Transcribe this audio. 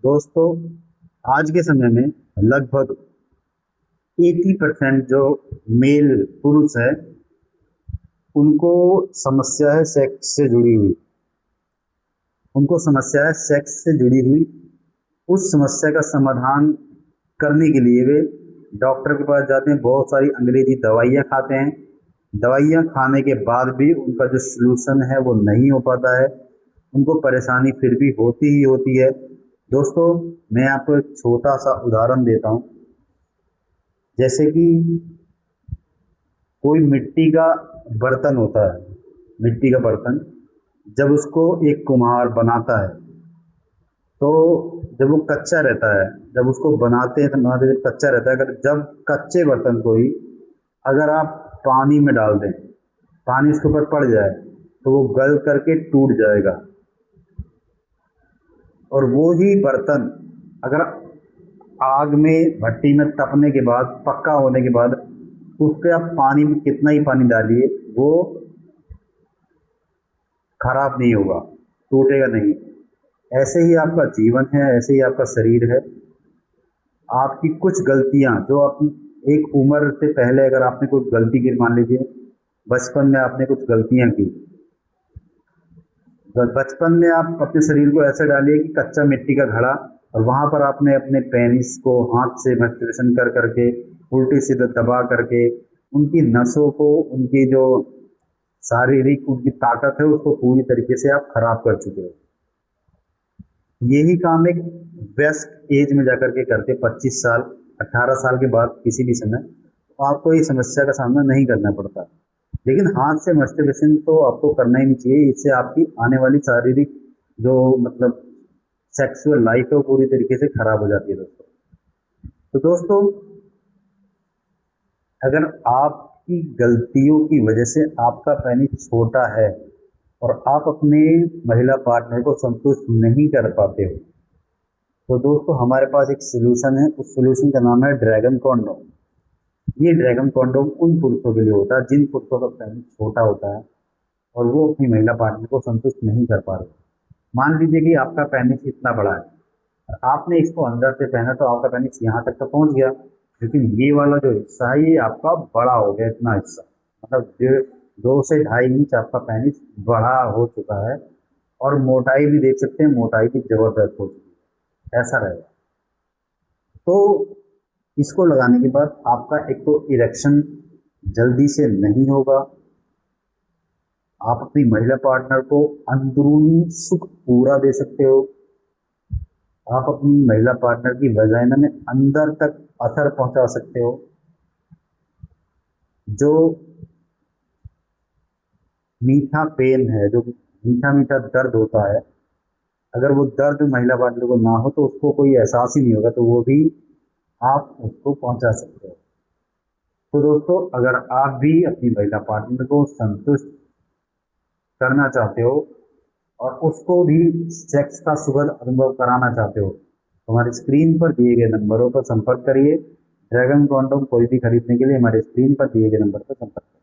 दोस्तों, आज के समय में लगभग 80% जो मेल पुरुष है उनको समस्या है सेक्स से जुड़ी हुई। उनको समस्या है सेक्स से जुड़ी हुई। उस समस्या का समाधान करने के लिए वे डॉक्टर के पास जाते हैं, बहुत सारी अंग्रेजी दवाइयाँ खाते हैं। दवाइयाँ खाने के बाद भी उनका जो सलूशन है वो नहीं हो पाता है। उनको परेशानी फिर भी होती ही होती है। दोस्तों, मैं आपको एक छोटा सा उदाहरण देता हूँ। जैसे कि कोई मिट्टी का बर्तन होता है, मिट्टी का बर्तन जब उसको एक कुम्हार बनाता है तो जब वो कच्चा रहता है, जब उसको बनाते हैं तो बनाते जब कच्चा रहता है, अगर जब कच्चे बर्तन को ही अगर आप पानी में डाल दें, पानी उसके ऊपर पड़ जाए तो वो गल करके टूट जाएगा। और वो ही बर्तन अगर आग में भट्टी में तपने के बाद, पक्का होने के बाद, उसके आप पानी में कितना ही पानी डालिए वो खराब नहीं होगा, टूटेगा नहीं। ऐसे ही आपका जीवन है, ऐसे ही आपका शरीर है। आपकी कुछ गलतियां जो आप एक उम्र से पहले अगर आपने कोई गलती की, मान लीजिए बचपन में आपने कुछ गलतियां की, बचपन में आप अपने शरीर को ऐसे डालिए कि कच्चा मिट्टी का घड़ा, और वहां पर आपने अपने पेनिस को हाथ से मैस्टरबेशन कर करके उल्टी सीधे दबा करके उनकी नसों को, उनकी जो शारीरिक उनकी ताकत है उसको पूरी तरीके से आप खराब कर चुके हो। यही काम एक वयस्क एज में जाकर के करते, 25 साल 18 साल के बाद किसी भी समय, तो आपको ये समस्या का सामना नहीं करना पड़ता। लेकिन हाथ से मस्टरबेशन तो आपको करना ही नहीं चाहिए। इससे आपकी आने वाली शारीरिक जो मतलब सेक्सुअल लाइफ है वो पूरी तरीके से खराब हो जाती है दोस्तों। तो दोस्तों, अगर आपकी गलतियों की वजह से आपका पेनिस छोटा है और आप अपने महिला पार्टनर को संतुष्ट नहीं कर पाते हो, तो दोस्तों हमारे पास एक सोल्यूशन है। उस सोल्यूशन का नाम है ड्रैगन कॉन्डोम। ये ड्रैगन कॉन्डोम उन पुरुषों के लिए होता है जिन पुरुषों का पेनिस छोटा होता है और वो अपनी महिला पार्टनर को संतुष्ट नहीं कर पा रहे। मान लीजिए कि आपका पेनिस इतना बड़ा है और आपने इसको अंदर से पहना तो आपका पेनिस यहाँ तक तो पहुंच गया, लेकिन ये वाला जो हिस्सा है ये आपका बड़ा हो गया, इतना हिस्सा मतलब 2 से 2.5 इंच आपका पेनिस बड़ा हो चुका है। और मोटाई भी देख सकते हैं, मोटाई भी जबरदस्त हो चुकी है, ऐसा रहेगा। तो इसको लगाने के बाद आपका एक तो इरेक्शन जल्दी से नहीं होगा, आप अपनी महिला पार्टनर को अंदरूनी सुख पूरा दे सकते हो, आप अपनी महिला पार्टनर की वजाइना में अंदर तक असर पहुंचा सकते हो। जो मीठा पेन है, जो मीठा मीठा दर्द होता है, अगर वो दर्द महिला पार्टनर को ना हो तो उसको कोई एहसास ही नहीं होगा, तो वो भी आप उसको पहुंचा सकते हो। तो दोस्तों, अगर आप भी अपनी महिला पार्टनर को संतुष्ट करना चाहते हो और उसको भी सेक्स का सुखद अनुभव कराना चाहते हो, तो हमारे स्क्रीन पर दिए गए नंबरों पर संपर्क करिए। ड्रैगन कॉन्डोम कोई भी खरीदने के लिए हमारे स्क्रीन पर दिए गए नंबर पर संपर्क करिए।